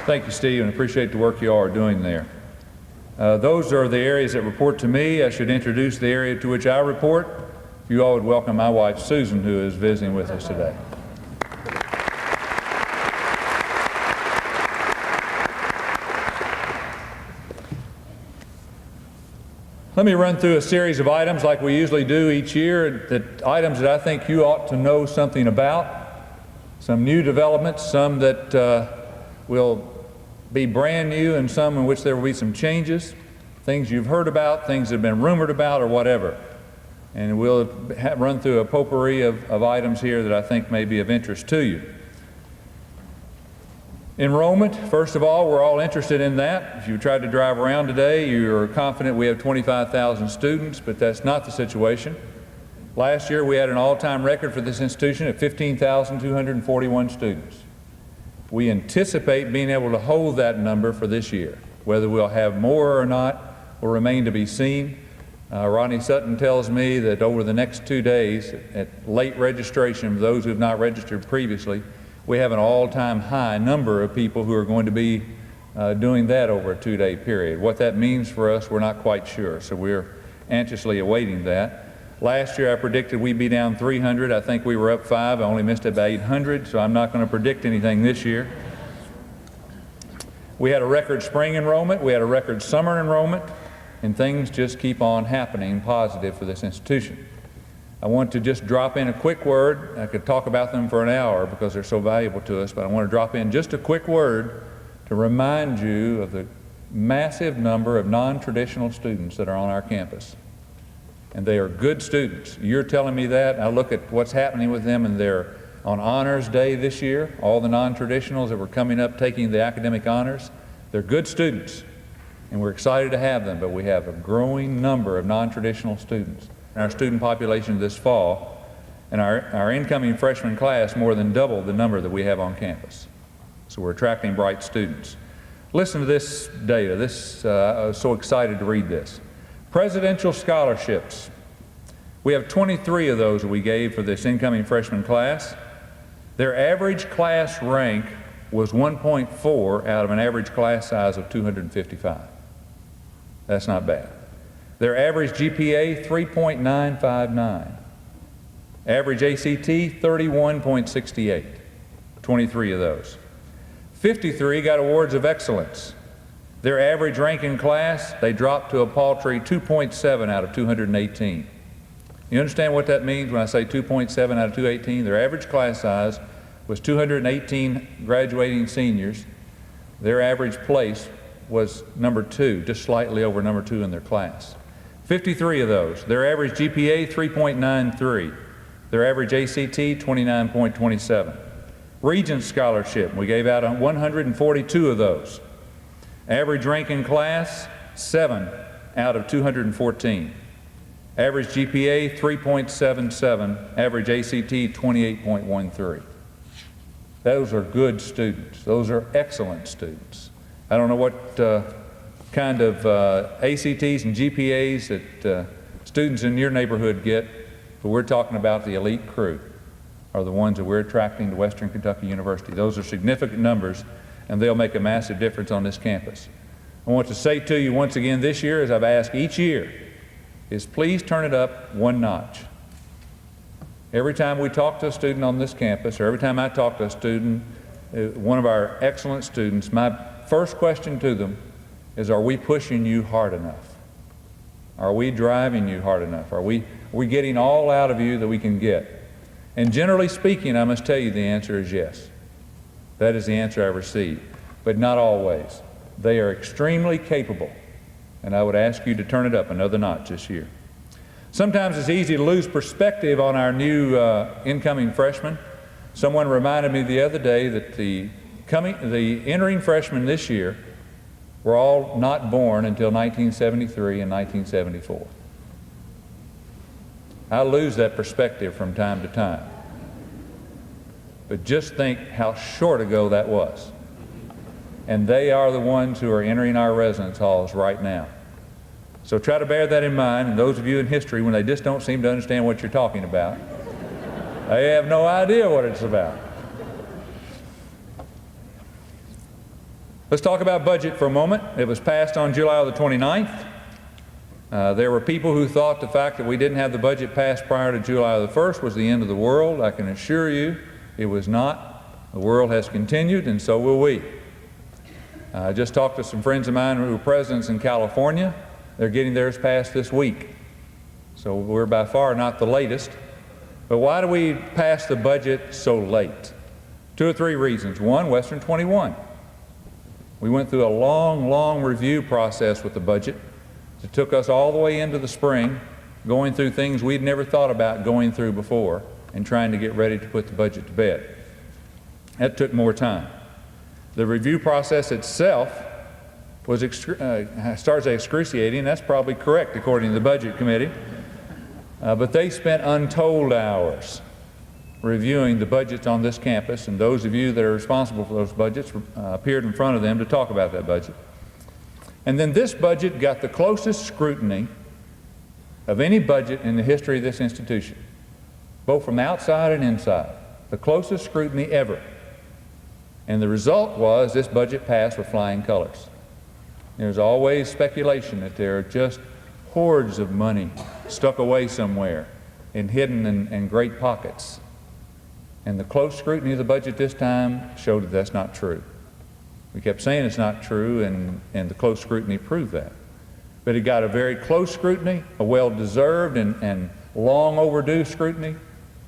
Thank you, Steve, and appreciate the work you all are doing there. Those are the areas that report to me. I should introduce the area to which I report. If you all would welcome my wife, Susan, who is visiting with us today. Let me run through a series of items like we usually do each year, items that I think you ought to know something about, some new developments, some that will be brand new and some in which there will be some changes, things you've heard about, things that have been rumored about, or whatever. And we'll run through a potpourri of items here that I think may be of interest to you. Enrollment, first of all, we're all interested in that. If you tried to drive around today, you're confident we have 25,000 students, but that's not the situation. Last year we had an all-time record for this institution at 15,241 students. We anticipate being able to hold that number for this year. Whether we'll have more or not will remain to be seen. Ronnie Sutton tells me that over the next 2 days, at late registration of those who have not registered previously, we have an all-time high number of people who are going to be doing that over a 2-day period. What that means for us, we're not quite sure, so we're anxiously awaiting that. Last year I predicted we'd be down 300. I think we were up 5. I only missed about 800, so I'm not going to predict anything this year. We had a record spring enrollment. We had a record summer enrollment, and things just keep on happening positive for this institution. I want to just drop in a quick word. I could talk about them for an hour because they're so valuable to us, but I want to drop in just a quick word to remind you of the massive number of non-traditional students that are on our campus. And they are good students. You're telling me that. I look at what's happening with them, and they're on Honors Day this year. All the non-traditionals that were coming up taking the academic honors, they're good students, and we're excited to have them, but we have a growing number of non-traditional students. In our student population this fall, and our incoming freshman class more than doubled the number that we have on campus. So we're attracting bright students. Listen to this data. I was so excited to read this. Presidential scholarships. We have 23 of those that we gave for this incoming freshman class. Their average class rank was 1.4 out of an average class size of 255. That's not bad. Their average GPA, 3.959. Average ACT, 31.68. 23 of those. 53 got awards of excellence. Their average rank in class, they dropped to a paltry 2.7 out of 218. You understand what that means when I say 2.7 out of 218? Their average class size was 218 graduating seniors. Their average place was number 2, just slightly over number 2 in their class. 53 of those. Their average GPA, 3.93. Their average ACT, 29.27. Regents Scholarship, we gave out 142 of those. Average rank in class, 7 out of 214. Average GPA, 3.77. Average ACT, 28.13. Those are good students. Those are excellent students. I don't know what kind of ACTs and GPAs that students in your neighborhood get, but we're talking about the elite crew are the ones that we're attracting to Western Kentucky University. Those are significant numbers, and they'll make a massive difference on this campus. I want to say to you once again this year, as I've asked each year, is please turn it up one notch. Every time we talk to a student on this campus, or every time I talk to a student, one of our excellent students, my first question to them is, are we pushing you hard enough? Are we driving you hard enough? Are we getting all out of you that we can get? And generally speaking, I must tell you the answer is yes. That is the answer I receive, but not always. They are extremely capable, and I would ask you to turn it up another notch this year. Sometimes it's easy to lose perspective on our new incoming freshmen. Someone reminded me the other day that the entering freshmen this year were all not born until 1973 and 1974. I lose that perspective from time to time. But just think how short ago that was. And they are the ones who are entering our residence halls right now. So try to bear that in mind, and those of you in history, when they just don't seem to understand what you're talking about, they have no idea what it's about. Let's talk about budget for a moment. It was passed on July the 29th. There were people who thought the fact that we didn't have the budget passed prior to July the 1st was the end of the world. I can assure you it was not. The world has continued, and so will we. I just talked to some friends of mine who are presidents in California. They're getting theirs passed this week. So we're by far not the latest. But why do we pass the budget so late? 2 or 3 reasons. One, Western 21. We went through a long review process with the budget. It took us all the way into the spring, going through things we'd never thought about going through before and trying to get ready to put the budget to bed. That took more time. The review process itself was starts excruciating. That's probably correct according to the Budget Committee. But they spent untold hours reviewing the budgets on this campus, and those of you that are responsible for those budgets appeared in front of them to talk about that budget. And then this budget got the closest scrutiny of any budget in the history of this institution, both from outside and inside, the closest scrutiny ever. And the result was this budget passed with flying colors. There's always speculation that there are just hordes of money stuck away somewhere and hidden in great pockets. And the close scrutiny of the budget this time showed that that's not true. We kept saying it's not true, and the close scrutiny proved that. But it got a very close scrutiny, a well-deserved and long overdue scrutiny,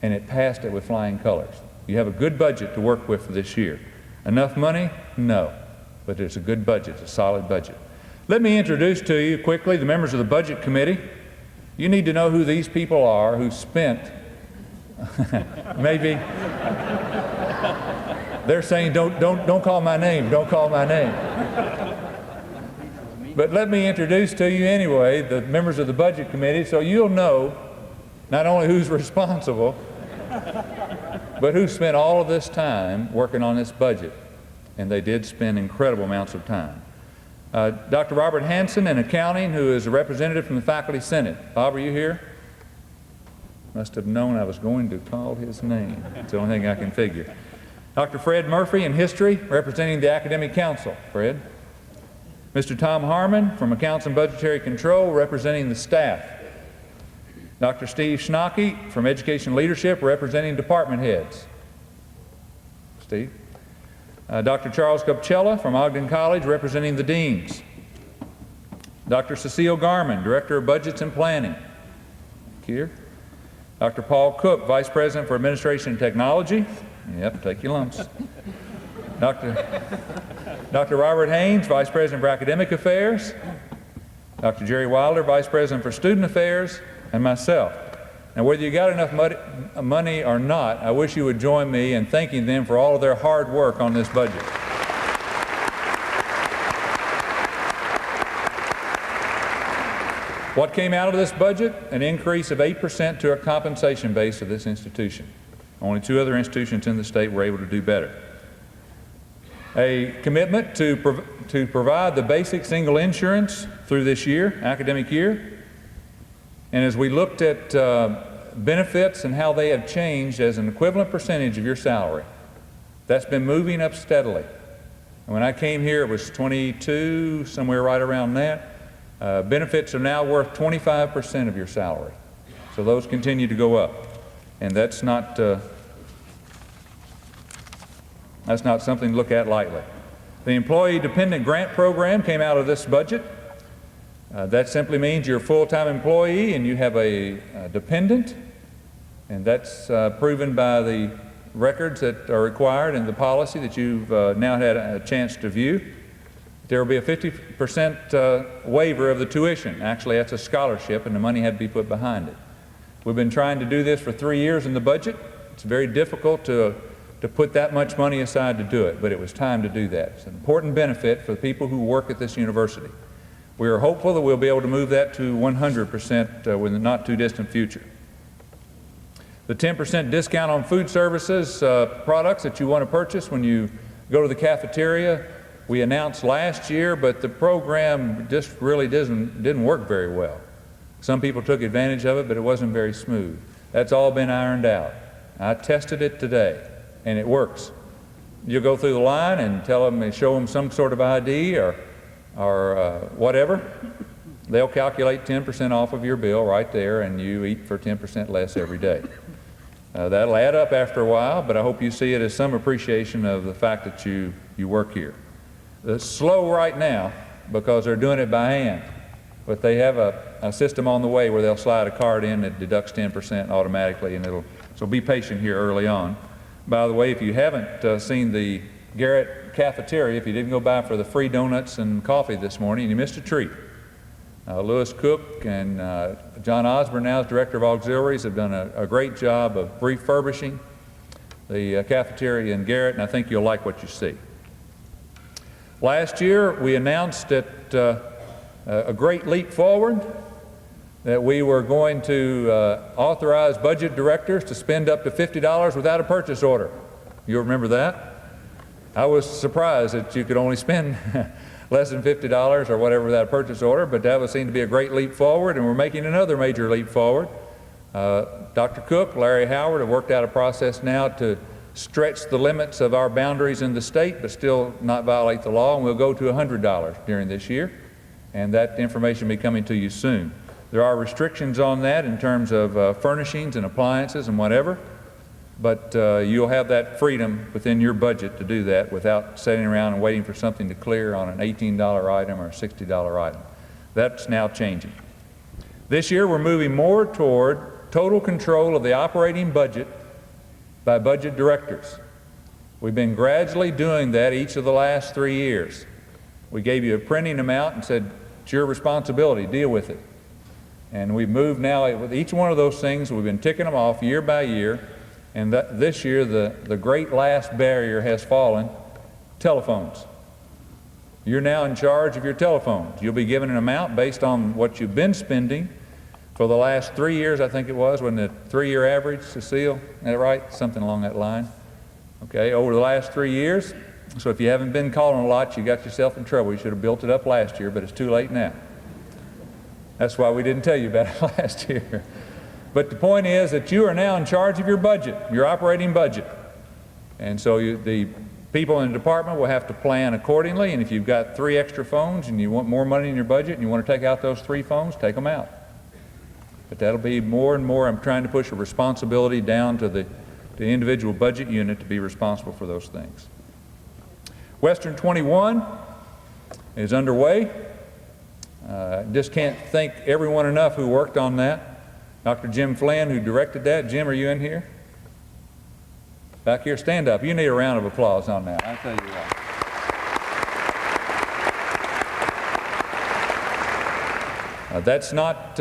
and it passed it with flying colors. You have a good budget to work with for this year. Enough money? No. But it's a good budget, it's a solid budget. Let me introduce to you quickly the members of the Budget Committee. You need to know who these people are who spent, maybe, they're saying, don't call my name, don't call my name. But let me introduce to you anyway the members of the Budget Committee so you'll know not only who's responsible, but who spent all of this time working on this budget. And they did spend incredible amounts of time. Dr. Robert Hanson in accounting, who is a representative from the Faculty Senate. Bob, are you here? Must have known I was going to call his name. It's the only thing I can figure. Dr. Fred Murphy in history, representing the Academic Council. Fred. Mr. Tom Harmon from Accounts and Budgetary Control, representing the staff. Dr. Steve Schnocky from Education Leadership, representing department heads. Steve. Dr. Charles Copcella from Ogden College, representing the deans. Dr. Cecile Garman, Director of Budgets and Planning. Here. Dr. Paul Cook, Vice President for Administration and Technology. Yep, take your lumps. Dr. Robert Haynes, Vice President for Academic Affairs. Dr. Jerry Wilder, Vice President for Student Affairs, and myself. Now, whether you got enough money or not, I wish you would join me in thanking them for all of their hard work on this budget. What came out of this budget? An increase of 8% to our compensation base of this institution. Only 2 other institutions in the state were able to do better. A commitment to provide the basic single insurance through this year, academic year. And as we looked at benefits and how they have changed as an equivalent percentage of your salary, that's been moving up steadily. And when I came here, it was 22, somewhere right around that. Benefits are now worth 25% of your salary. So those continue to go up. And that's not something to look at lightly. The Employee Dependent Grant Program came out of this budget. That simply means you're a full-time employee and you have a dependent, and that's proven by the records that are required and the policy that you've now had a chance to view. There will be a 50% waiver of the tuition. Actually, that's a scholarship, and the money had to be put behind it. We've been trying to do this for 3 years in the budget. It's very difficult to put that much money aside to do it, but it was time to do that. It's an important benefit for the people who work at this university. We are hopeful that we'll be able to move that to 100% within the not too distant future. The 10% discount on food services products that you want to purchase when you go to the cafeteria, we announced last year, but the program just really didn't work very well. Some people took advantage of it, but it wasn't very smooth. That's all been ironed out. I tested it today, and it works. you'll go through the line and tell them and show them some sort of ID or whatever. They'll calculate 10% off of your bill right there, and you eat for 10% less every day. That'll add up after a while, but I hope you see it as some appreciation of the fact that you work here. It's slow right now because they're doing it by hand, but they have a system on the way where they'll slide a card in that deducts 10% automatically, and so be patient here early on. By the way, if you haven't seen the Garrett cafeteria, if you didn't go by for the free donuts and coffee this morning, you missed a treat. Lewis Cook and John Osborne, now as Director of Auxiliaries, have done a great job of refurbishing the cafeteria in Garrett, and I think you'll like what you see. Last year, we announced that a great leap forward, that we were going to authorize budget directors to spend up to $50 without a purchase order. You remember that? I was surprised that you could only spend less than $50 or whatever without a purchase order, but that would seem to be a great leap forward, and we're making another major leap forward. Dr. Cook, Larry Howard have worked out a process now to stretch the limits of our boundaries in the state, but still not violate the law, and we'll go to $100 during this year, and that information will be coming to you soon. There are restrictions on that in terms of furnishings and appliances and whatever, but you'll have that freedom within your budget to do that without sitting around and waiting for something to clear on an $18 item or a $60 item. That's now changing. This year we're moving more toward total control of the operating budget by budget directors. We've been gradually doing that each of the last 3 years. We gave you a printing amount and said, it's your responsibility, deal with it. And we've moved now with each one of those things, we've been ticking them off year by year. And this year, the great last barrier has fallen, telephones. You're now in charge of your telephones. You'll be given an amount based on what you've been spending for the last 3 years, I think it was, when the 3-year average, Cecile, is that right? Something along that line. Okay, over the last 3 years. So if you haven't been calling a lot, you got yourself in trouble. You should have built it up last year, but it's too late now. That's why we didn't tell you about it last year. But the point is that you are now in charge of your budget, your operating budget. And so the people in the department will have to plan accordingly, and if you've got 3 extra phones and you want more money in your budget and you want to take out those 3 phones, take them out. But that'll be more and more, I'm trying to push a responsibility down to the individual budget unit to be responsible for those things. Western 21 is underway. Just can't thank everyone enough who worked on that. Dr. Jim Flynn, who directed that. Jim, are you in here? Back here, stand up. You need a round of applause on that. I tell you what. That's not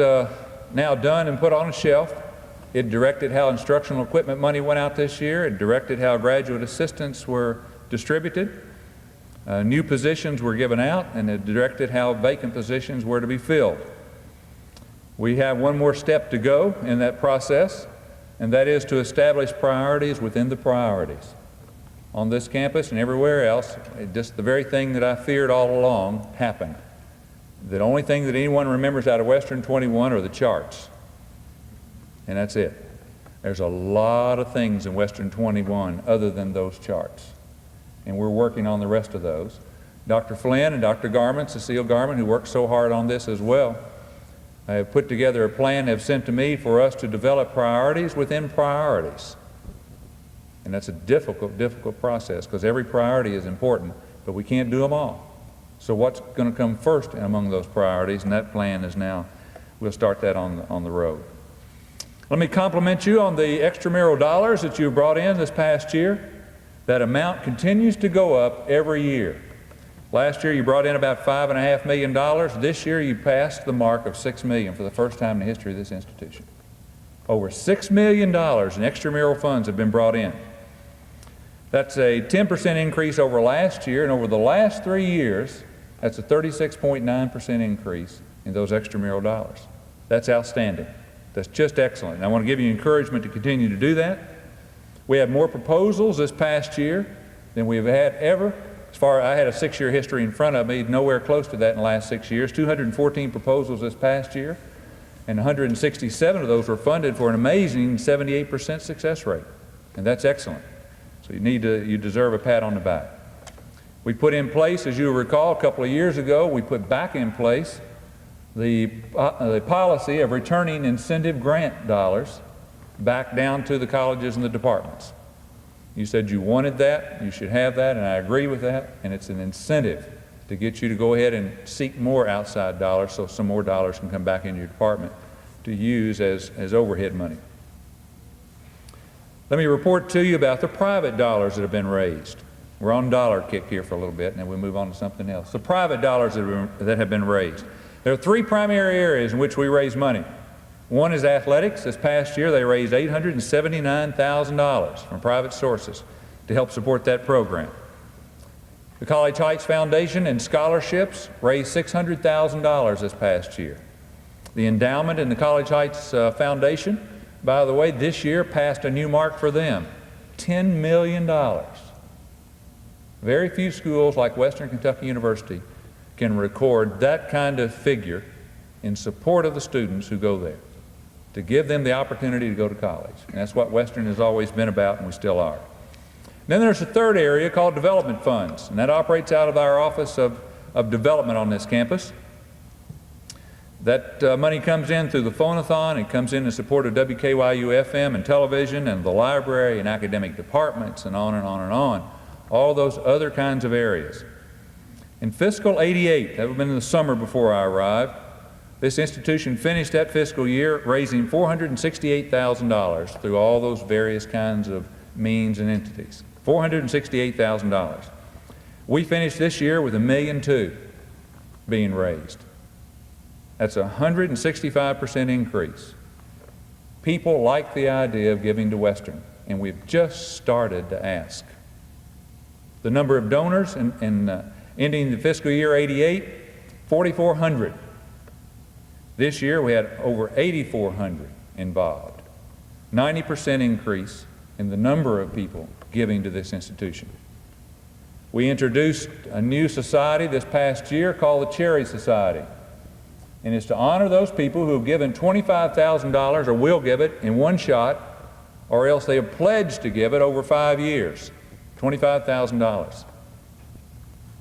now done and put on a shelf. It directed how instructional equipment money went out this year. It directed how graduate assistants were distributed. New positions were given out, and it directed how vacant positions were to be filled. We have one more step to go in that process, and that is to establish priorities within the priorities. On this campus and everywhere else, just the very thing that I feared all along happened. The only thing that anyone remembers out of Western 21 are the charts, and that's it. There's a lot of things in Western 21 other than those charts, and we're working on the rest of those. Dr. Flynn and Dr. Garment, Cecile Garment, who worked so hard on this as well, I have put together a plan they have sent to me for us to develop priorities within priorities. And that's a difficult process because every priority is important, but we can't do them all. So what's going to come first among those priorities? And that plan is now, we'll start that on the road. Let me compliment you on the extramural dollars that you brought in this past year. That amount continues to go up every year. Last year you brought in about $5.5 million. This year you passed the mark of $6 million for the first time in the history of this institution. Over $6 million in extramural funds have been brought in. That's a 10% increase over last year, and over the last 3 years, that's a 36.9% increase in those extramural dollars. That's outstanding. That's just excellent. And I want to give you encouragement to continue to do that. We have more proposals this past year than we've had ever. I had a 6-year history in front of me, nowhere close to that in the last 6 years. 214 proposals this past year, and 167 of those were funded for an amazing 78% success rate, and that's excellent. So you deserve a pat on the back. We put in place, as you recall, a couple of years ago, we put back in place the policy of returning incentive grant dollars back down to the colleges and the departments. You said you wanted that, you should have that, and I agree with that, and it's an incentive to get you to go ahead and seek more outside dollars so some more dollars can come back into your department to use as overhead money. Let me report to you about the private dollars that have been raised. We're on dollar kick here for a little bit, and then we'll move on to something else. The private dollars that have been raised. There are three primary areas in which we raise money. One is athletics. This past year they raised $879,000 from private sources to help support that program. The College Heights Foundation and scholarships raised $600,000 this past year. The endowment in the College Heights Foundation, by the way, this year passed a new mark for them, $10 million. Very few schools like Western Kentucky University can record that kind of figure in support of the students who go there, to give them the opportunity to go to college. And that's what Western has always been about, and we still are. Then there's a third area called development funds, and that operates out of our Office of Development on this campus. That money comes in through the phone-a-thon. It comes in support of WKYU FM and television and the library and academic departments and on and on and on. All those other kinds of areas. In fiscal '88, that would have been in the summer before I arrived, this institution finished that fiscal year raising $468,000 through all those various kinds of means and entities. $468,000. We finished this year with $1.2 million being raised. That's a 165% increase. People like the idea of giving to Western, and we've just started to ask. The number of donors ending the fiscal year '88, 4,400. This year we had over 8,400 involved. 90% increase in the number of people giving to this institution. We introduced a new society this past year called the Cherry Society. And it's to honor those people who have given $25,000 or will give it in one shot, or else they have pledged to give it over 5 years. $25,000.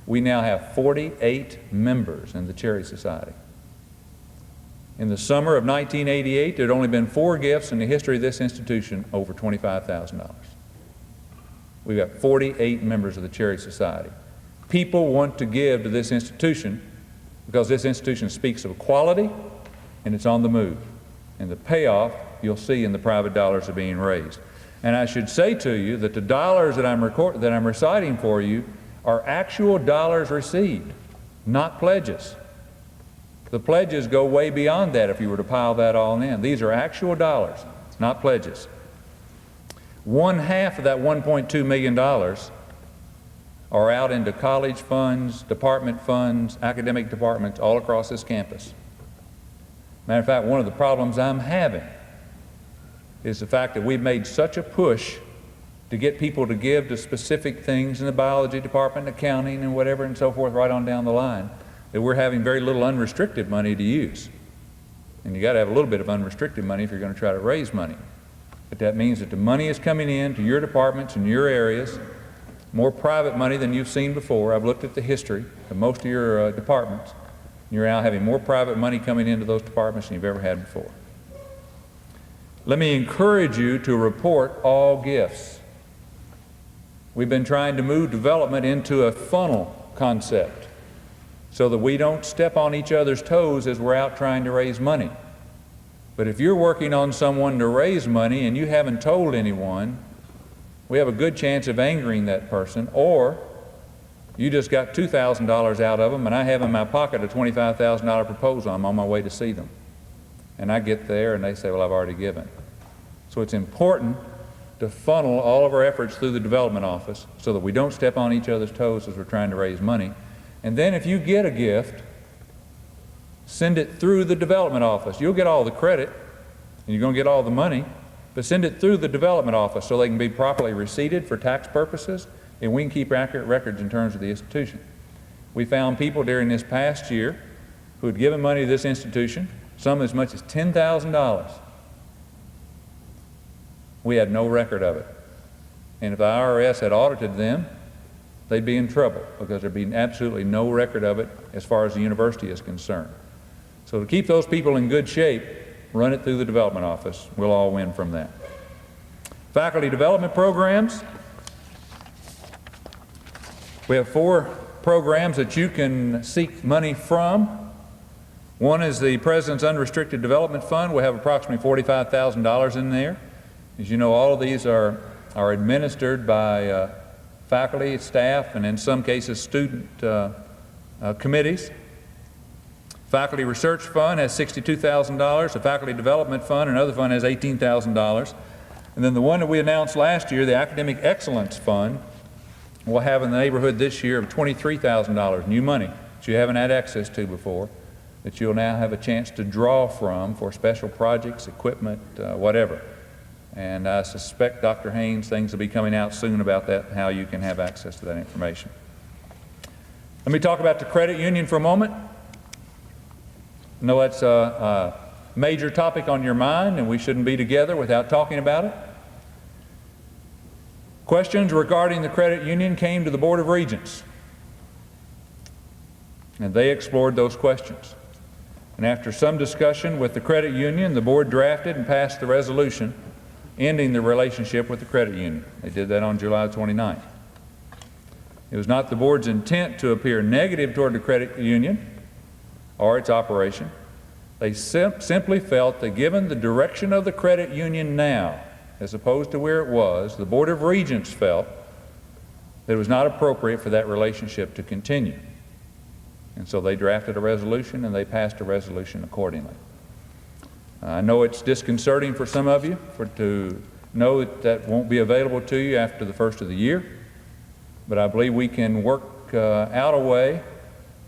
We now have 48 members in the Cherry Society. In the summer of 1988, there had only been 4 gifts in the history of this institution over $25,000. We've got 48 members of the Cherry Society. People want to give to this institution because this institution speaks of quality and it's on the move. And the payoff you'll see in the private dollars that are being raised. And I should say to you that the dollars that I'm reciting for you are actual dollars received, not pledges. The pledges go way beyond that if you were to pile that all in. These are actual dollars, not pledges. 1/2 of that $1.2 million are out into college funds, department funds, academic departments all across this campus. Matter of fact, one of the problems I'm having is the fact that we've made such a push to get people to give to specific things in the biology department, accounting, and whatever and so forth right on down the line, that we're having very little unrestricted money to use. And you got to have a little bit of unrestricted money if you're going to try to raise money. But that means that the money is coming in to your departments and your areas, more private money than you've seen before. I've looked at the history of most of your departments. You're now having more private money coming into those departments than you've ever had before. Let me encourage you to report all gifts. We've been trying to move development into a funnel concept so that we don't step on each other's toes as we're out trying to raise money. But if you're working on someone to raise money and you haven't told anyone, we have a good chance of angering that person, or you just got $2,000 out of them and I have in my pocket a $25,000 proposal. I'm on my way to see them. And I get there and they say, well, I've already given. So it's important to funnel all of our efforts through the development office so that we don't step on each other's toes as we're trying to raise money. And then if you get a gift, send it through the development office. You'll get all the credit and you're going to get all the money, but send it through the development office so they can be properly receipted for tax purposes and we can keep accurate records in terms of the institution. We found people during this past year who had given money to this institution, some as much as $10,000. We had no record of it. And if the IRS had audited them, they'd be in trouble because there'd be absolutely no record of it as far as the university is concerned. So to keep those people in good shape, run it through the development office. We'll all win from that. Faculty development programs. We have 4 programs that you can seek money from. One is the President's Unrestricted Development Fund. We have approximately $45,000 in there. As you know, all of these are administered by faculty, staff, and in some cases student committees. Faculty Research Fund has $62,000. The Faculty Development Fund, another fund, has $18,000. And then the one that we announced last year, the Academic Excellence Fund, will have in the neighborhood this year of $23,000, new money that you haven't had access to before, that you'll now have a chance to draw from for special projects, equipment, whatever. And I suspect, Dr. Haynes, things will be coming out soon about that, how you can have access to that information. Let me talk about the credit union for a moment. I know that's a major topic on your mind, and we shouldn't be together without talking about it. Questions regarding the credit union came to the Board of Regents, and they explored those questions. And after some discussion with the credit union, the board drafted and passed the resolution ending the relationship with the credit union. They did that on July 29th. It was not the board's intent to appear negative toward the credit union or its operation. They simply felt that given the direction of the credit union now, as opposed to where it was, the Board of Regents felt that it was not appropriate for that relationship to continue. And so they drafted a resolution and they passed a resolution accordingly. I know it's disconcerting for some of you to know that that won't be available to you after the first of the year, but I believe we can work out a way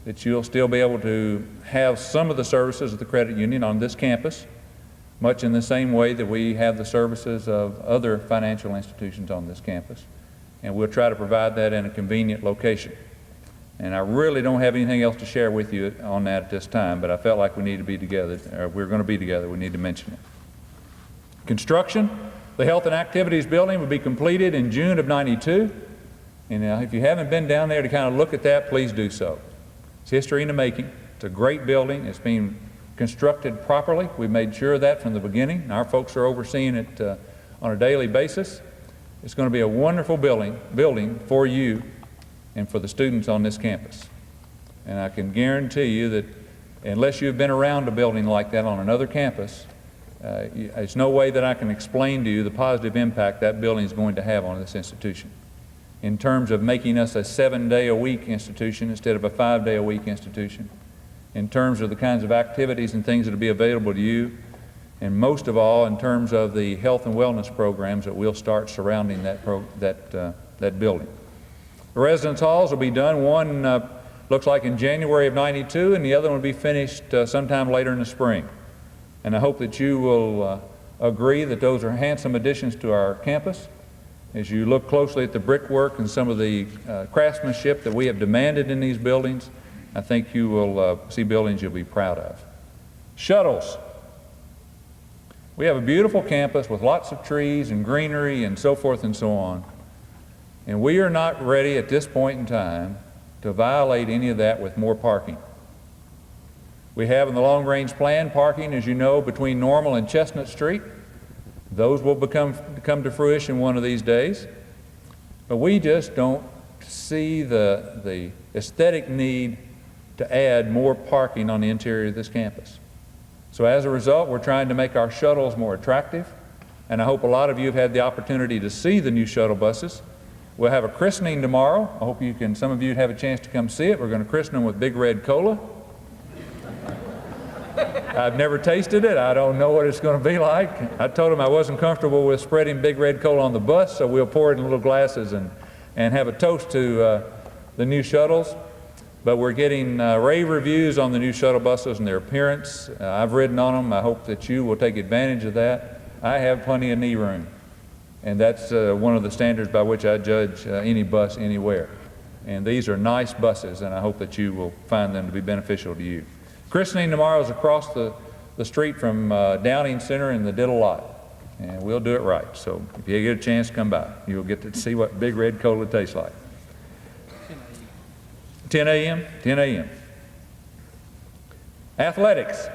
that you'll still be able to have some of the services of the credit union on this campus, much in the same way that we have the services of other financial institutions on this campus. And we'll try to provide that in a convenient location. And I really don't have anything else to share with you on that at this time, but I felt like we need to be together, or we're going to be together, we need to mention it. Construction, the Health and Activities Building will be completed in June of '92. And if you haven't been down there to kind of look at that, please do so. It's history in the making. It's a great building. It's being constructed properly. We've made sure of that from the beginning. Our folks are overseeing it on a daily basis. It's going to be a wonderful building for you and for the students on this campus. And I can guarantee you that unless you've been around a building like that on another campus, there's no way that I can explain to you the positive impact that building is going to have on this institution, in terms of making us a 7-day-a-week institution instead of a 5-day-a-week institution, in terms of the kinds of activities and things that will be available to you, and most of all in terms of the health and wellness programs that we'll start surrounding that building. The residence halls will be done. One looks like in January of '92, and the other one will be finished sometime later in the spring. And I hope that you will agree that those are handsome additions to our campus. As you look closely at the brickwork and some of the craftsmanship that we have demanded in these buildings, I think you will see buildings you'll be proud of. Shuttles. We have a beautiful campus with lots of trees and greenery and so forth and so on. And we are not ready at this point in time to violate any of that with more parking. We have in the long-range plan parking, as you know, between Normal and Chestnut Street. Those will come to fruition one of these days. But we just don't see the aesthetic need to add more parking on the interior of this campus. So as a result, we're trying to make our shuttles more attractive. And I hope a lot of you have had the opportunity to see the new shuttle buses. We'll have a christening tomorrow. I hope some of you have a chance to come see it. We're going to christen them with Big Red Cola. I've never tasted it. I don't know what it's going to be like. I told them I wasn't comfortable with spreading Big Red Cola on the bus, so we'll pour it in little glasses and have a toast to the new shuttles. But we're getting rave reviews on the new shuttle buses and their appearance. I've ridden on them. I hope that you will take advantage of that. I have plenty of knee room. And that's one of the standards by which I judge any bus anywhere. And these are nice buses, and I hope that you will find them to be beneficial to you. Christening tomorrow is across the street from Downing Center in the Diddle Lot. and we'll do it right. So if you get a chance, come by. You'll get to see what Big Red Cola tastes like. 10 a.m.? 10 a.m. Athletics.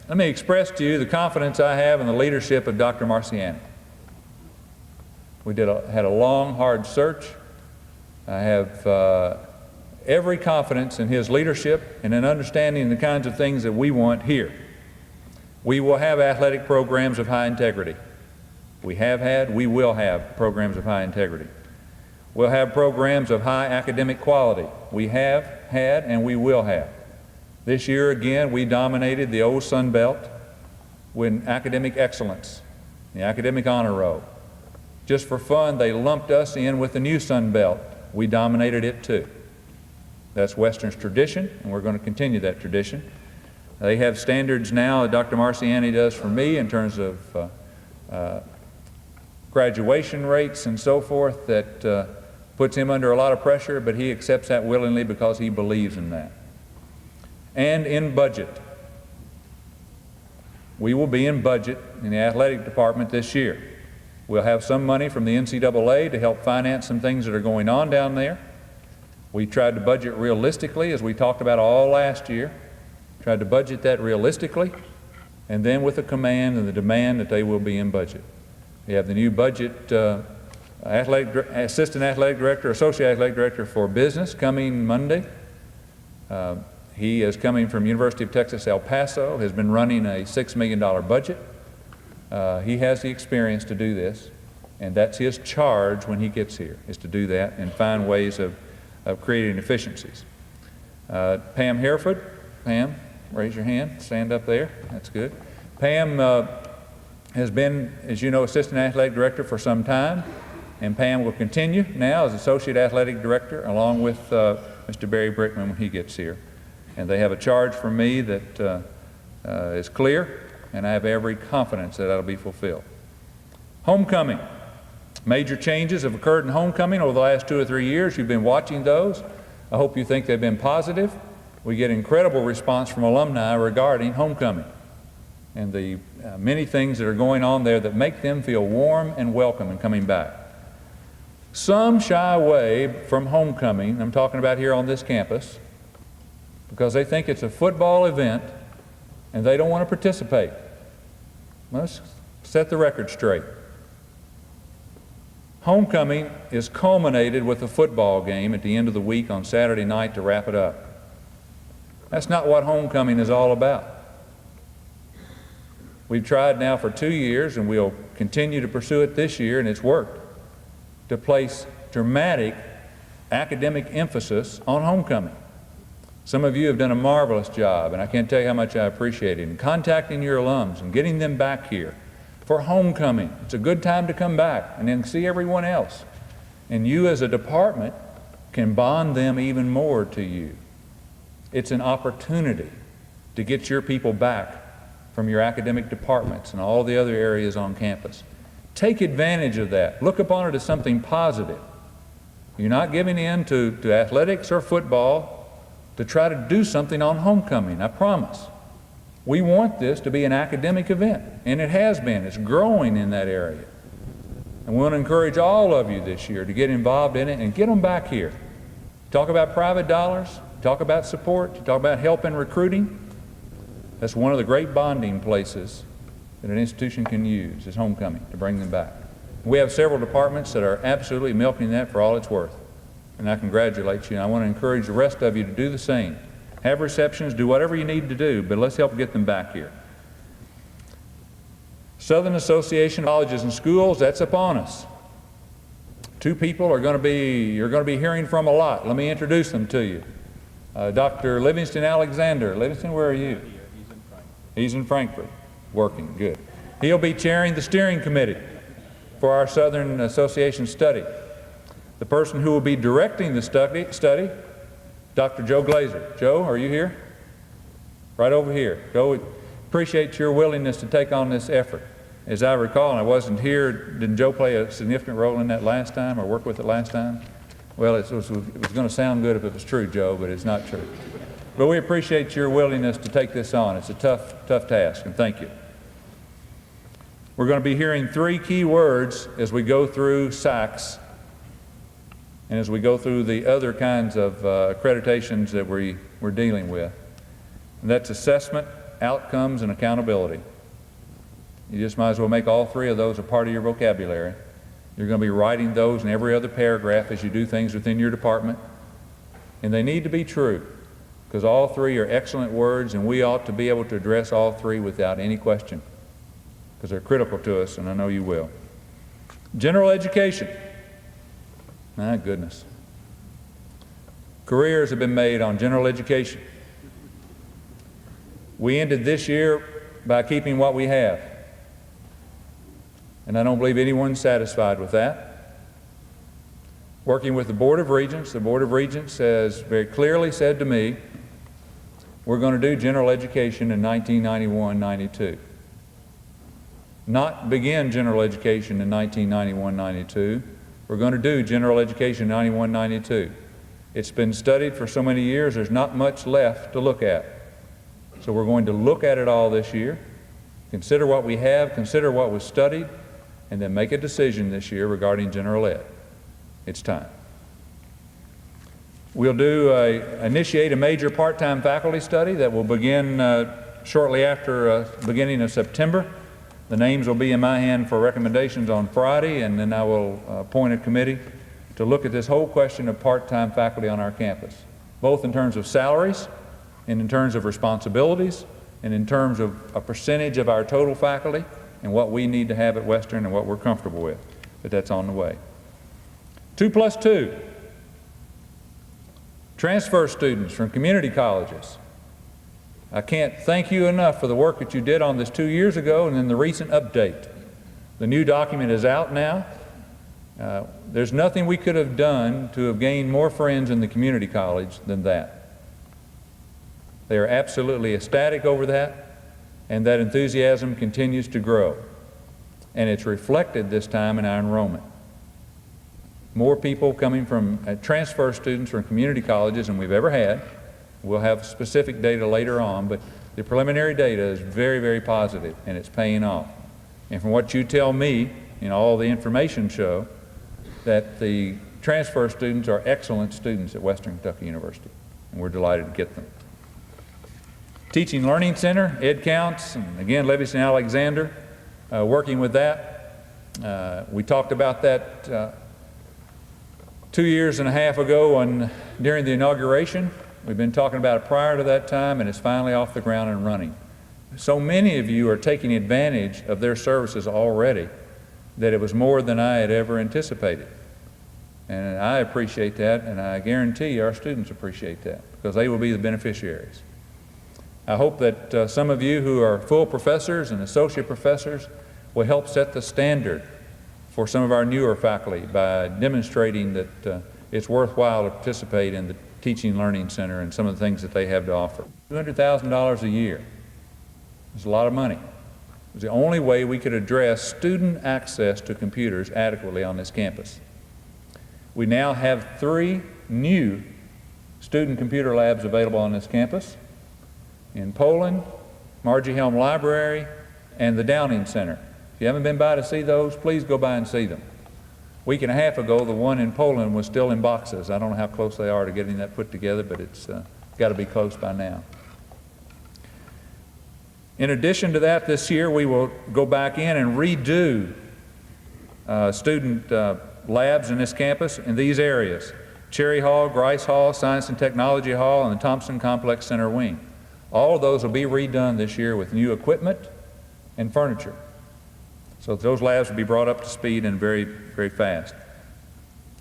Let me express to you the confidence I have in the leadership of Dr. Marciani. We had a long, hard search. I have every confidence in his leadership and in understanding the kinds of things that we want here. We will have athletic programs of high integrity. We have had, we will have programs of high integrity. We'll have programs of high academic quality. We have had and we will have. This year again, we dominated the old Sun Belt with academic excellence, the academic honor roll. Just for fun, they lumped us in with the new Sun Belt. We dominated it too. That's Western's tradition, and we're going to continue that tradition. They have standards now that Dr. Marciani does for me in terms of graduation rates and so forth that puts him under a lot of pressure, but he accepts that willingly because he believes in that. And in budget. We will be in budget in the athletic department this year. We'll have some money from the NCAA to help finance some things that are going on down there. We tried to budget realistically, as we talked about all last year. Tried to budget that realistically, and then with the command and the demand that they will be in budget. We have the new budget assistant athletic director, associate athletic director for business coming Monday. He is coming from University of Texas, El Paso, has been running a $6 million budget. He has the experience to do this, and that's his charge when he gets here, is to do that and find ways of creating efficiencies. Pam Hereford. Pam, raise your hand, stand up there, that's good. Pam has been, as you know, assistant athletic director for some time, and Pam will continue now as associate athletic director along with Mr. Barry Brickman when he gets here. And they have a charge from me that is clear, and I have every confidence that that'll be fulfilled. Homecoming. Major changes have occurred in homecoming over the last 2 or 3 years. You've been watching those. I hope you think they've been positive. We get incredible response from alumni regarding homecoming and the many things that are going on there that make them feel warm and welcome in coming back. Some shy away from homecoming, I'm talking about here on this campus, because they think it's a football event and they don't want to participate. Let's set the record straight. Homecoming is culminated with a football game at the end of the week on Saturday night to wrap it up. That's not what homecoming is all about. We've tried now for 2 years, and we'll continue to pursue it this year, and it's worked, to place dramatic academic emphasis on homecoming. Some of you have done a marvelous job, and I can't tell you how much I appreciate it, in contacting your alums and getting them back here for homecoming. It's a good time to come back and then see everyone else. And you as a department can bond them even more to you. It's an opportunity to get your people back from your academic departments and all the other areas on campus. Take advantage of that. Look upon it as something positive. You're not giving in to athletics or football to try to do something on homecoming, I promise. We want this to be an academic event, and it has been. It's growing in that area. And we want to encourage all of you this year to get involved in it and get them back here. Talk about private dollars, talk about support, talk about help in recruiting. That's one of the great bonding places that an institution can use, is homecoming, to bring them back. We have several departments that are absolutely milking that for all it's worth. And I congratulate you, and I want to encourage the rest of you to do the same. Have receptions, do whatever you need to do, but let's help get them back here. Southern Association of Colleges and Schools, that's upon us. 2 people you're going to be hearing from a lot. Let me introduce them to you. Dr. Livingston Alexander. Livingston, where are you? He's in Frankfurt, working, good. He'll be chairing the steering committee for our Southern Association study. The person who will be directing the study, Dr. Joe Glazer. Joe, are you here? Right over here. Joe, appreciate your willingness to take on this effort. As I recall, and I wasn't here, didn't Joe play a significant role in that last time, or work with it last time? Well, it was going to sound good if it was true, Joe, but it's not true. But we appreciate your willingness to take this on. It's a tough task, and thank you. We're going to be hearing three key words as we go through SACS and as we go through the other kinds of accreditations that we're dealing with. And that's assessment, outcomes, and accountability. You just might as well make all three of those a part of your vocabulary. You're going to be writing those in every other paragraph as you do things within your department. And they need to be true, because all three are excellent words, and we ought to be able to address all three without any question, because they're critical to us, and I know you will. General education. My goodness. Careers have been made on general education. We ended this year by keeping what we have. And I don't believe anyone's satisfied with that. Working with the Board of Regents has very clearly said to me, we're going to do general education in 1991-92. Not begin general education in 1991-92. We're going to do general education in 91-92. It's been studied for so many years, there's not much left to look at. So we're going to look at it all this year, consider what we have, consider what was studied, and then make a decision this year regarding general ed. It's time. We'll initiate a major part-time faculty study that will begin shortly after the beginning of September. The names will be in my hand for recommendations on Friday, and then I will appoint a committee to look at this whole question of part-time faculty on our campus, both in terms of salaries and in terms of responsibilities and in terms of a percentage of our total faculty and what we need to have at Western and what we're comfortable with. But that's on the way. 2+2. Transfer students from community colleges. I can't thank you enough for the work that you did on this 2 years ago and then the recent update. The new document is out now. There's nothing we could have done to have gained more friends in the community college than that. They are absolutely ecstatic over that, and that enthusiasm continues to grow. And it's reflected this time in our enrollment. More people coming from transfer students from community colleges than we've ever had. We'll have specific data later on, but the preliminary data is very, very positive, and it's paying off. And from what you tell me, all the information show that the transfer students are excellent students at Western Kentucky University, and we're delighted to get them. Teaching Learning Center, Ed Counts, and again, Livingston Alexander, working with that. We talked about that 2 years and a half ago during the inauguration. We've been talking about it prior to that time, and it's finally off the ground and running. So many of you are taking advantage of their services already that it was more than I had ever anticipated. And I appreciate that, and I guarantee our students appreciate that, because they will be the beneficiaries. I hope that some of you who are full professors and associate professors will help set the standard for some of our newer faculty by demonstrating that it's worthwhile to participate in the Teaching Learning Center and some of the things that they have to offer. $200,000 a year is a lot of money. It was the only way we could address student access to computers adequately on this campus. We now have 3 new student computer labs available on this campus: in Poland, Margie Helm Library, and the Downing Center. If you haven't been by to see those, please go by and see them. A week and a half ago, the one in Poland was still in boxes. I don't know how close they are to getting that put together, but it's got to be close by now. In addition to that, this year we will go back in and redo student labs in this campus in these areas: Cherry Hall, Grice Hall, Science and Technology Hall, and the Thompson Complex Center Wing. All of those will be redone this year with new equipment and furniture. So those labs will be brought up to speed and very, very fast.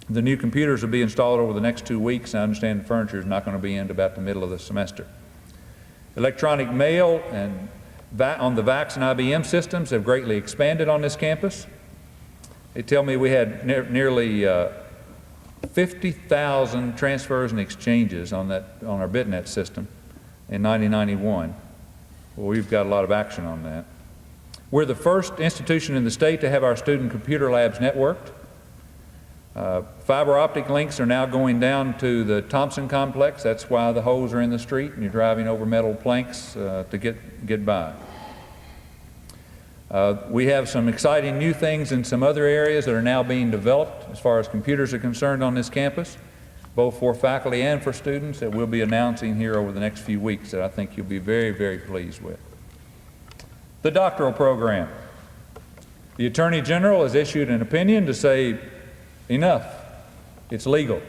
The new computers will be installed over the next 2 weeks. I understand the furniture is not going to be in about the middle of the semester. Electronic mail and on the VAX and IBM systems have greatly expanded on this campus. They tell me we had nearly 50,000 transfers and exchanges on our BitNet system in 1991. Well, we've got a lot of action on that. We're the first institution in the state to have our student computer labs networked. Fiber optic links are now going down to the Thompson Complex. That's why the holes are in the street and you're driving over metal planks to get by. We have some exciting new things in some other areas that are now being developed as far as computers are concerned on this campus, both for faculty and for students, that we'll be announcing here over the next few weeks that I think you'll be very, very pleased with. The doctoral program. The Attorney General has issued an opinion to say, enough, it's legal.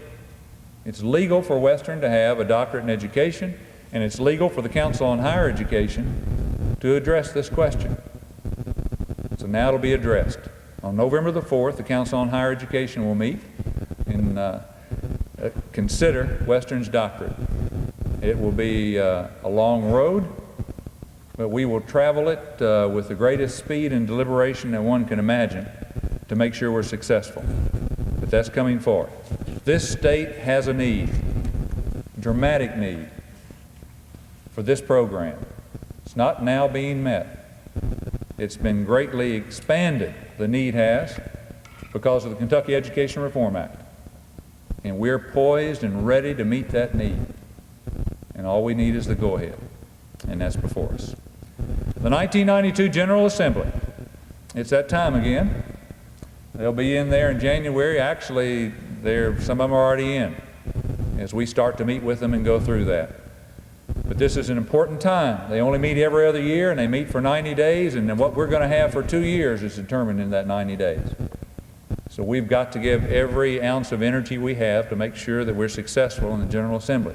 It's legal for Western to have a doctorate in education, and it's legal for the Council on Higher Education to address this question. So now it'll be addressed. On November the 4th, the Council on Higher Education will meet and consider Western's doctorate. It will be a long road, but we will travel it with the greatest speed and deliberation that one can imagine to make sure we're successful. But that's coming forward. This state has a need, dramatic need, for this program. It's not now being met. It's been greatly expanded, the need has, because of the Kentucky Education Reform Act. And we're poised and ready to meet that need. And all we need is the go-ahead, and that's before us. The 1992 General Assembly. It's that time again. They'll be in there in January. Actually, some of them are already in as we start to meet with them and go through that. But this is an important time. They only meet every other year, and they meet for 90 days, and then what we're going to have for 2 years is determined in that 90 days. So we've got to give every ounce of energy we have to make sure that we're successful in the General Assembly.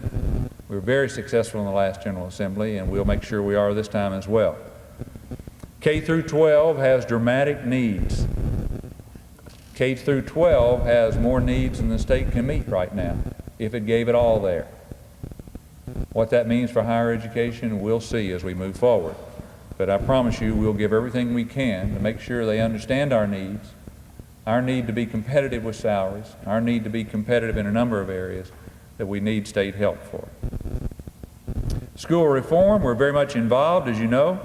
We were very successful in the last General Assembly, and we'll make sure we are this time as well. K through 12 has dramatic needs. K through 12 has more needs than the state can meet right now, if it gave it all there. What that means for higher education, we'll see as we move forward. But I promise you, we'll give everything we can to make sure they understand our needs, our need to be competitive with salaries, our need to be competitive in a number of areas that we need state help for. School reform, we're very much involved, as you know.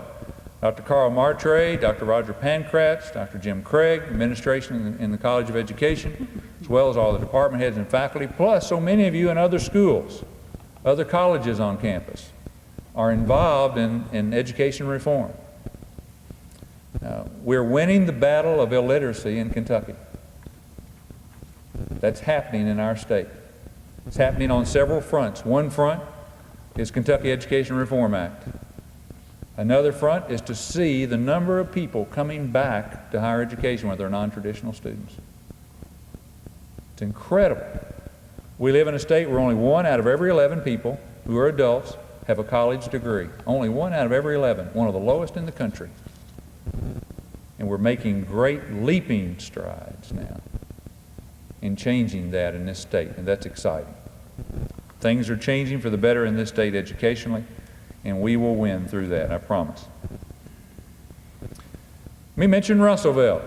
Dr. Carl Martray, Dr. Roger Pankratz, Dr. Jim Craig, administration in the College of Education, as well as all the department heads and faculty, plus so many of you in other schools, other colleges on campus, are involved in education reform. We're winning the battle of illiteracy in Kentucky. That's happening in our state. It's happening on several fronts. One front is Kentucky Education Reform Act. Another front is to see the number of people coming back to higher education where they're non-traditional students. It's incredible. We live in a state where only 1 out of every 11 people who are adults have a college degree. Only 1 out of every 11, one of the lowest in the country. And we're making great leaping strides now in changing that in this state, and that's exciting. Things are changing for the better in this state educationally, and we will win through that, I promise. Let me mention Russellville.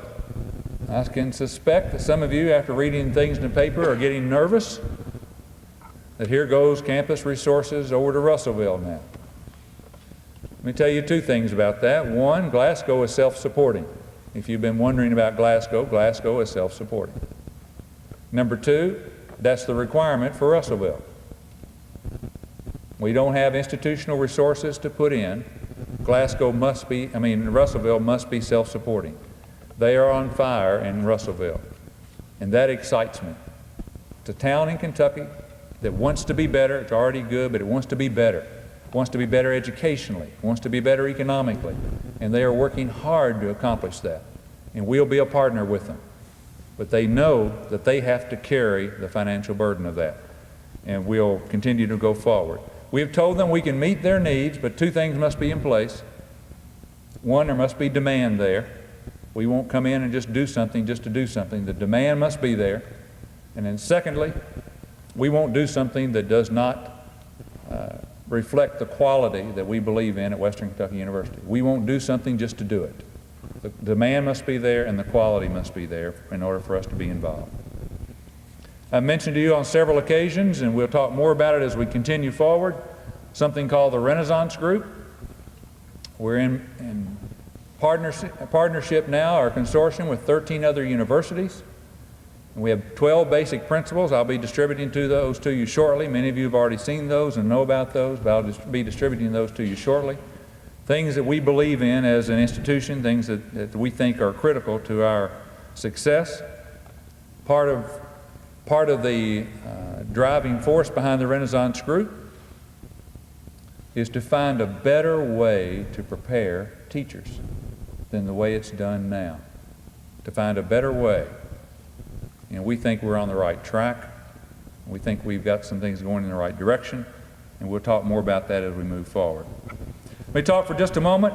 I can suspect that some of you, after reading things in the paper, are getting nervous that here goes campus resources over to Russellville now. Let me tell you 2 things about that. One, Glasgow is self-supporting. If you've been wondering about Glasgow, Glasgow is self-supporting. Number 2, that's the requirement for Russellville. We don't have institutional resources to put in. Russellville must be self-supporting. They are on fire in Russellville, and that excites me. It's a town in Kentucky that wants to be better. It's already good, but it wants to be better. It wants to be better educationally. It wants to be better economically, and they are working hard to accomplish that, and we'll be a partner with them. But they know that they have to carry the financial burden of that, and we'll continue to go forward. We have told them we can meet their needs, but 2 things must be in place. One, there must be demand there. We won't come in and just do something just to do something. The demand must be there. And then secondly, we won't do something that does not reflect the quality that we believe in at Western Kentucky University. We won't do something just to do it. The demand must be there and the quality must be there in order for us to be involved. I mentioned to you on several occasions, and we'll talk more about it as we continue forward, something called the Renaissance Group. We're in partnership now, our consortium, with 13 other universities. And we have 12 basic principles. I'll be distributing those to you shortly. Many of you have already seen those and know about those, but I'll just be distributing those to you shortly. things that we believe in as an institution, things that we think are critical to our success. Part of the driving force behind the Renaissance Group is to find a better way to prepare teachers than the way it's done now. To find a better way. And we think we're on the right track. We think we've got some things going in the right direction, and we'll talk more about that as we move forward. Let me talk for just a moment,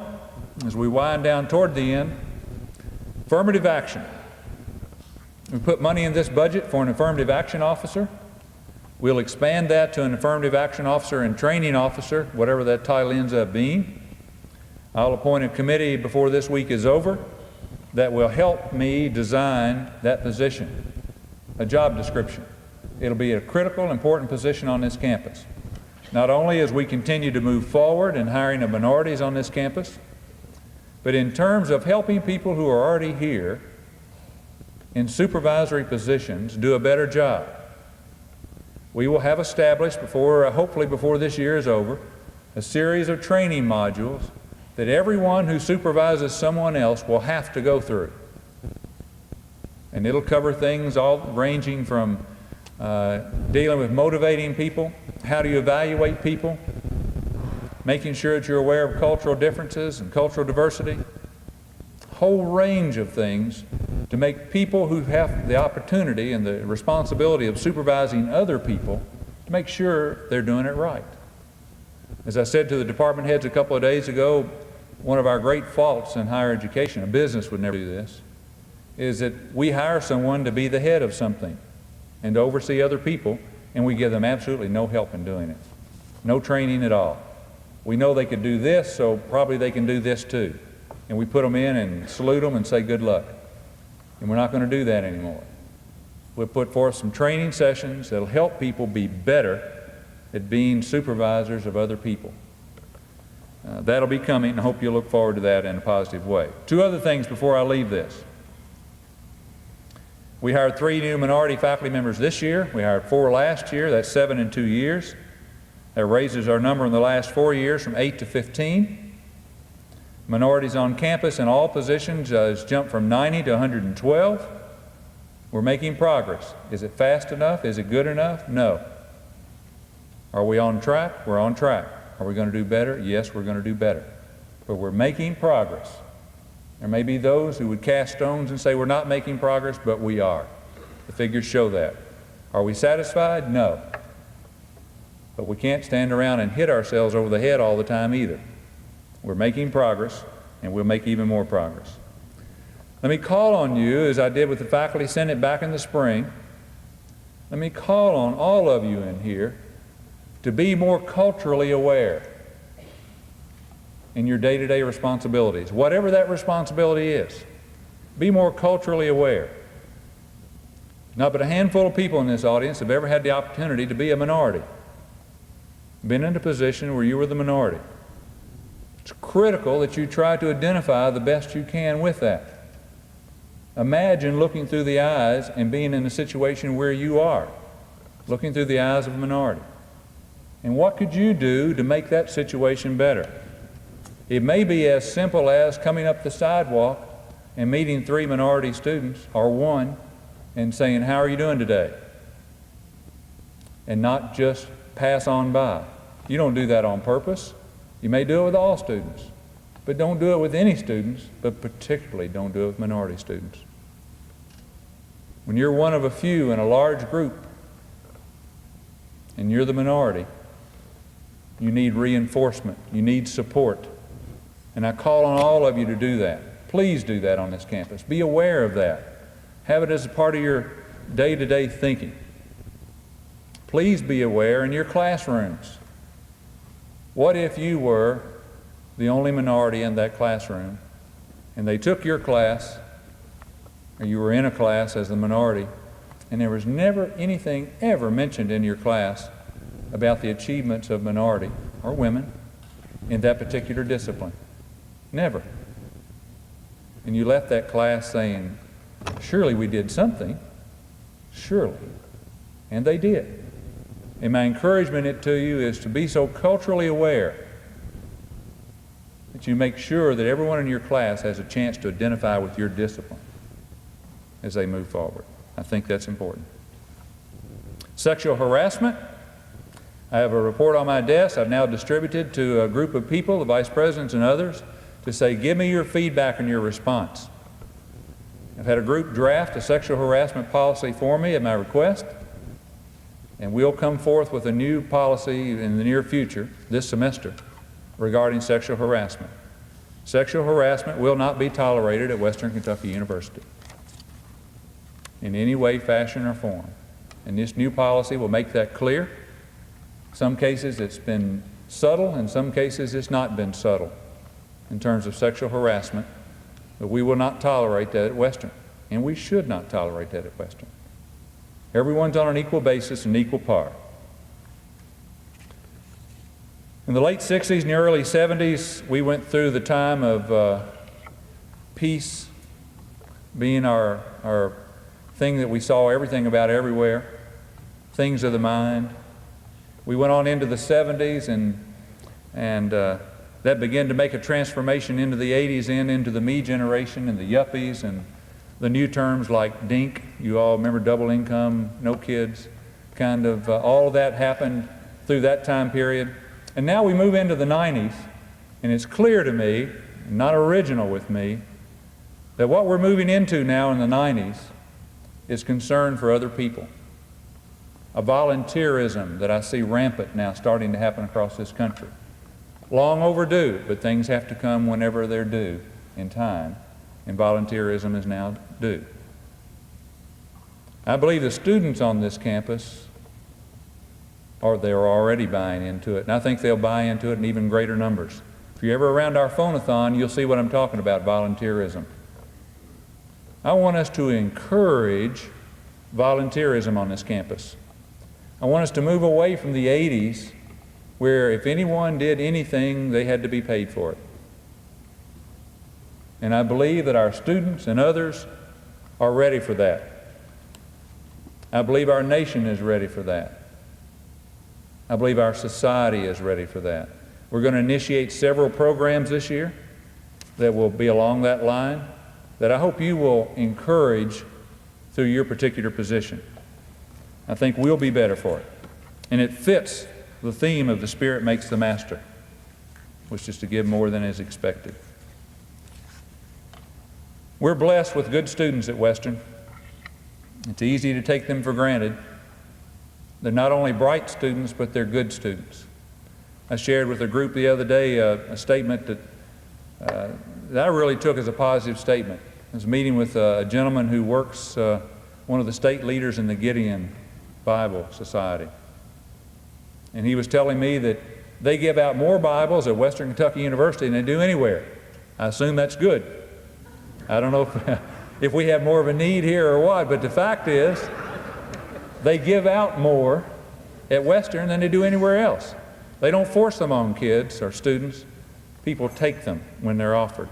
as we wind down toward the end, affirmative action. We put money in this budget for an affirmative action officer. We'll expand that to an affirmative action officer and training officer, whatever that title ends up being. I'll appoint a committee before this week is over that will help me design that position, a job description. It'll be a critical, important position on this campus. Not only as we continue to move forward in hiring of minorities on this campus, but in terms of helping people who are already here in supervisory positions do a better job. We will have established hopefully before this year is over, a series of training modules that everyone who supervises someone else will have to go through. And it'll cover things all ranging from dealing with motivating people, how do you evaluate people, making sure that you're aware of cultural differences and cultural diversity, a whole range of things to make people who have the opportunity and the responsibility of supervising other people to make sure they're doing it right. As I said to the department heads a couple of days ago, one of our great faults in higher education, a business would never do this, is that we hire someone to be the head of something and to oversee other people, and we give them absolutely no help in doing it. No training at all. We know they could do this, so probably they can do this too. And we put them in and salute them and say good luck. And we're not going to do that anymore. We'll put forth some training sessions that'll help people be better at being supervisors of other people. That'll be coming, and I hope you'll look forward to that in a positive way. Two other things before I leave this. We hired 3 new minority faculty members this year. We hired 4 last year. That's 7 in 2 years. That raises our number in the last 4 years from 8 to 15. Minorities on campus in all positions has jumped from 90 to 112. We're making progress. Is it fast enough? Is it good enough? No. Are we on track? We're on track. Are we going to do better? Yes, we're going to do better. But we're making progress. There may be those who would cast stones and say we're not making progress, but we are. The figures show that. Are we satisfied? No. But we can't stand around and hit ourselves over the head all the time either. We're making progress, and we'll make even more progress. Let me call on you, as I did with the Faculty Senate back in the spring, let me call on all of you in here to be more culturally aware in your day-to-day responsibilities, whatever that responsibility is. Be more culturally aware. Not but a handful of people in this audience have ever had the opportunity to be a minority, been in a position where you were the minority. It's critical that you try to identify the best you can with that. Imagine looking through the eyes and being in a situation where you are, looking through the eyes of a minority. And what could you do to make that situation better? It may be as simple as coming up the sidewalk and meeting 3 minority students, or 1, and saying, "How are you doing today?" And not just pass on by. You don't do that on purpose. You may do it with all students, but don't do it with any students, but particularly don't do it with minority students. When you're one of a few in a large group, and you're the minority, you need reinforcement, you need support. And I call on all of you to do that. Please do that on this campus. Be aware of that. Have it as a part of your day-to-day thinking. Please be aware in your classrooms. What if you were the only minority in that classroom, and they took your class, or you were in a class as the minority, and there was never anything ever mentioned in your class about the achievements of minority or women in that particular discipline? Never. And you left that class saying, surely we did something. Surely. And they did. And my encouragement to you is to be so culturally aware that that you make sure that everyone in your class has a chance to identify with your discipline as they move forward. I think that's important. Sexual harassment. I have a report on my desk I've now distributed to a group of people, the vice presidents and others, to say, give me your feedback and your response. I've had a group draft a sexual harassment policy for me at my request, and we'll come forth with a new policy in the near future, this semester, regarding sexual harassment. Sexual harassment will not be tolerated at Western Kentucky University in any way, fashion, or form. And this new policy will make that clear. Some cases it's been subtle, in some cases it's not been subtle in terms of sexual harassment, but we will not tolerate that at Western, and we should not tolerate that at Western. Everyone's on an equal basis and equal par. In the late 60s and the early 70s, we went through the time of peace being our thing that we saw everything about everywhere, things of the mind. We went on into the 70s, and that began to make a transformation into the 80s and into the me generation and the yuppies and the new terms like DINK. You all remember double income, no kids, kind of all of that happened through that time period. And now we move into the 90s, and it's clear to me, not original with me, that what we're moving into now in the 90s is concern for other people. A volunteerism that I see rampant now starting to happen across this country. Long overdue, but things have to come whenever they're due in time, and volunteerism is now due. I believe the students on this campus they're already buying into it, and I think they'll buy into it in even greater numbers. If you're ever around our phone-a-thon, you'll see what I'm talking about, volunteerism. I want us to encourage volunteerism on this campus. I want us to move away from the 80s, where if anyone did anything, they had to be paid for it. And I believe that our students and others are ready for that. I believe our nation is ready for that. I believe our society is ready for that. We're going to initiate several programs this year that will be along that line that I hope you will encourage through your particular position. I think we'll be better for it. And it fits the theme of the Spirit makes the master, which is to give more than is expected. We're blessed with good students at Western. It's easy to take them for granted. They're not only bright students, but they're good students. I shared with a group the other day a statement that I really took as a positive statement. I was meeting with a gentleman who works, one of the state leaders in the Gideon Bible Society. And he was telling me that they give out more Bibles at Western Kentucky University than they do anywhere. I assume that's good. I don't know if we have more of a need here or what, but the fact is they give out more at Western than they do anywhere else. They don't force them on kids or students. People take them when they're offered.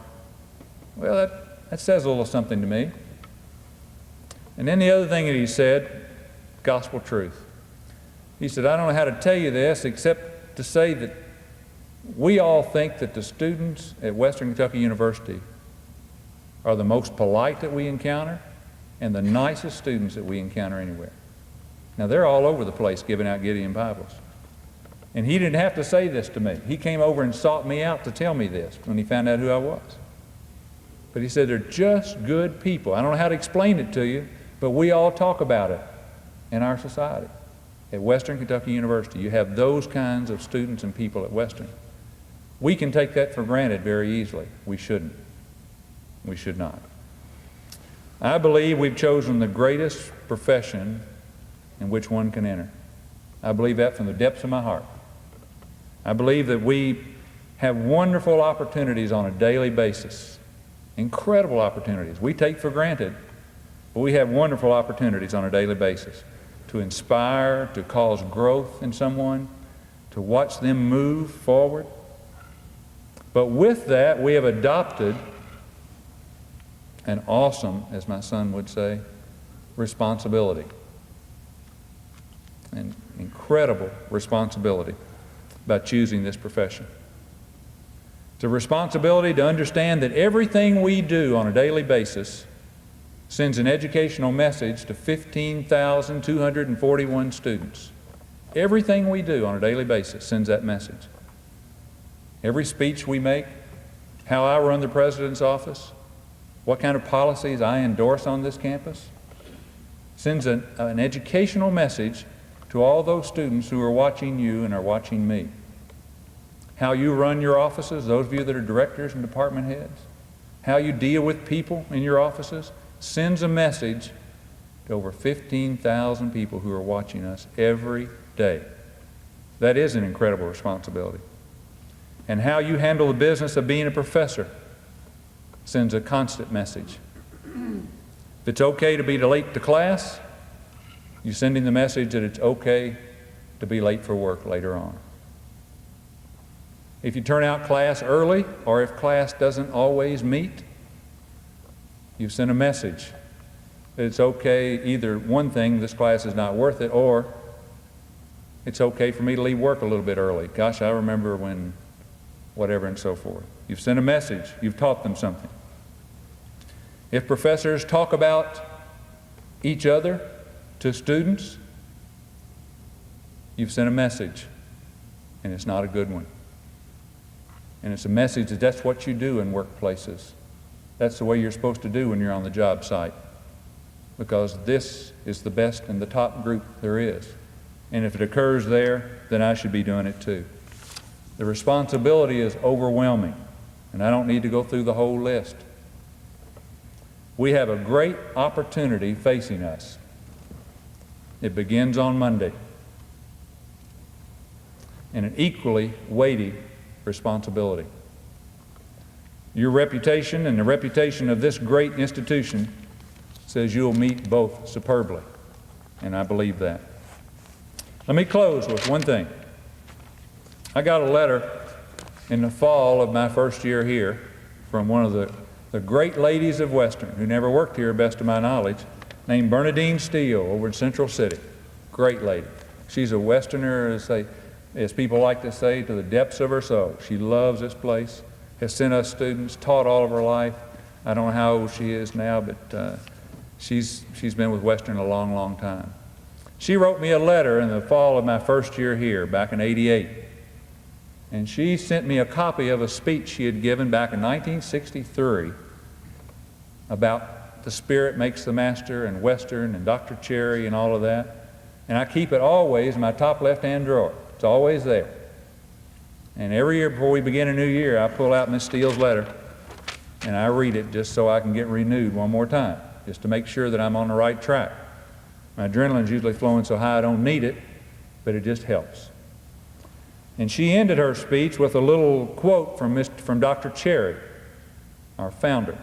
Well, that says a little something to me. And then the other thing that he said, gospel truth. He said, I don't know how to tell you this except to say that we all think that the students at Western Kentucky University are the most polite that we encounter and the nicest students that we encounter anywhere. Now, they're all over the place giving out Gideon Bibles. And he didn't have to say this to me. He came over and sought me out to tell me this when he found out who I was. But he said, they're just good people. I don't know how to explain it to you, but we all talk about it in our society. At Western Kentucky University, you have those kinds of students and people at Western. We can take that for granted very easily. We shouldn't. We should not. I believe we've chosen the greatest profession in which one can enter. I believe that from the depths of my heart. I believe that we have wonderful opportunities on a daily basis, incredible opportunities. We take for granted, but we have wonderful opportunities on a daily basis to inspire, to cause growth in someone, to watch them move forward. But with that, we have adopted an awesome, as my son would say, responsibility. An incredible responsibility by choosing this profession. It's a responsibility to understand that everything we do on a daily basis sends an educational message to 15,241 students. Everything we do on a daily basis sends that message. Every speech we make, how I run the president's office, what kind of policies I endorse on this campus, sends an educational message to all those students who are watching you and are watching me. How you run your offices, those of you that are directors and department heads, how you deal with people in your offices, sends a message to over 15,000 people who are watching us every day. That is an incredible responsibility. And how you handle the business of being a professor sends a constant message. If it's okay to be late to class, you're sending the message that it's okay to be late for work later on. If you turn out class early, or if class doesn't always meet, you send a message that it's okay, either one thing, this class is not worth it, or it's okay for me to leave work a little bit early. Gosh, I remember when whatever and so forth. You've sent a message. You've taught them something. If professors talk about each other to students, you've sent a message, and it's not a good one. And it's a message that that's what you do in workplaces. That's the way you're supposed to do when you're on the job site, because this is the best and the top group there is. And if it occurs there, then I should be doing it too. The responsibility is overwhelming, and I don't need to go through the whole list. We have a great opportunity facing us. It begins on Monday, and an equally weighty responsibility. Your reputation and the reputation of this great institution says you'll meet both superbly, and I believe that. Let me close with one thing. I got a letter in the fall of my first year here from one of the great ladies of Western, who never worked here, best of my knowledge, named Bernadine Steele over in Central City. Great lady. She's a Westerner, as people like to say, to the depths of her soul. She loves this place, has sent us students, taught all of her life. I don't know how old she is now, but she's been with Western a long, long time. She wrote me a letter in the fall of my first year here, back in '88. And she sent me a copy of a speech she had given back in 1963 about the Spirit makes the master and Western and Dr. Cherry and all of that. And I keep it always in my top left-hand drawer. It's always there. And every year before we begin a new year, I pull out Miss Steele's letter and I read it just so I can get renewed one more time, just to make sure that I'm on the right track. My adrenaline's usually flowing so high I don't need it, but it just helps. And she ended her speech with a little quote from Dr. Cherry, our founder.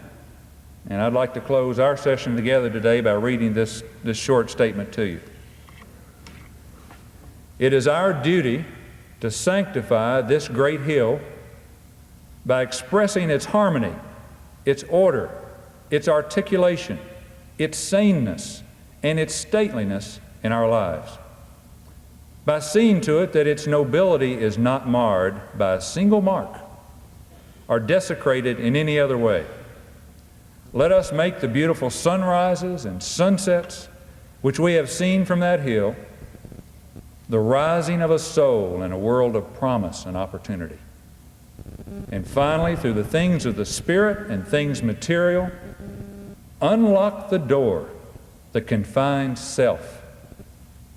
And I'd like to close our session together today by reading this short statement to you. It is our duty to sanctify this great hill by expressing its harmony, its order, its articulation, its saneness, and its stateliness in our lives, by seeing to it that its nobility is not marred by a single mark or desecrated in any other way. Let us make the beautiful sunrises and sunsets which we have seen from that hill the rising of a soul in a world of promise and opportunity. And finally, through the things of the Spirit and things material, unlock the door that confines self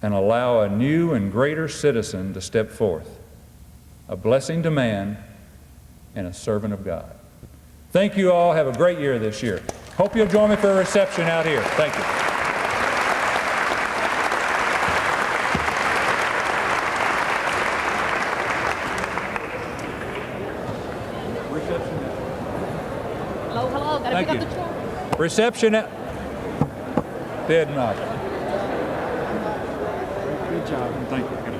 and allow a new and greater citizen to step forth, a blessing to man and a servant of God. Thank you all. Have a great year this year. Hope you'll join me for a reception out here. Thank you. Hello, hello. Gotta Thank pick you. up the chair. Reception at dead knock. Good job. Thank you.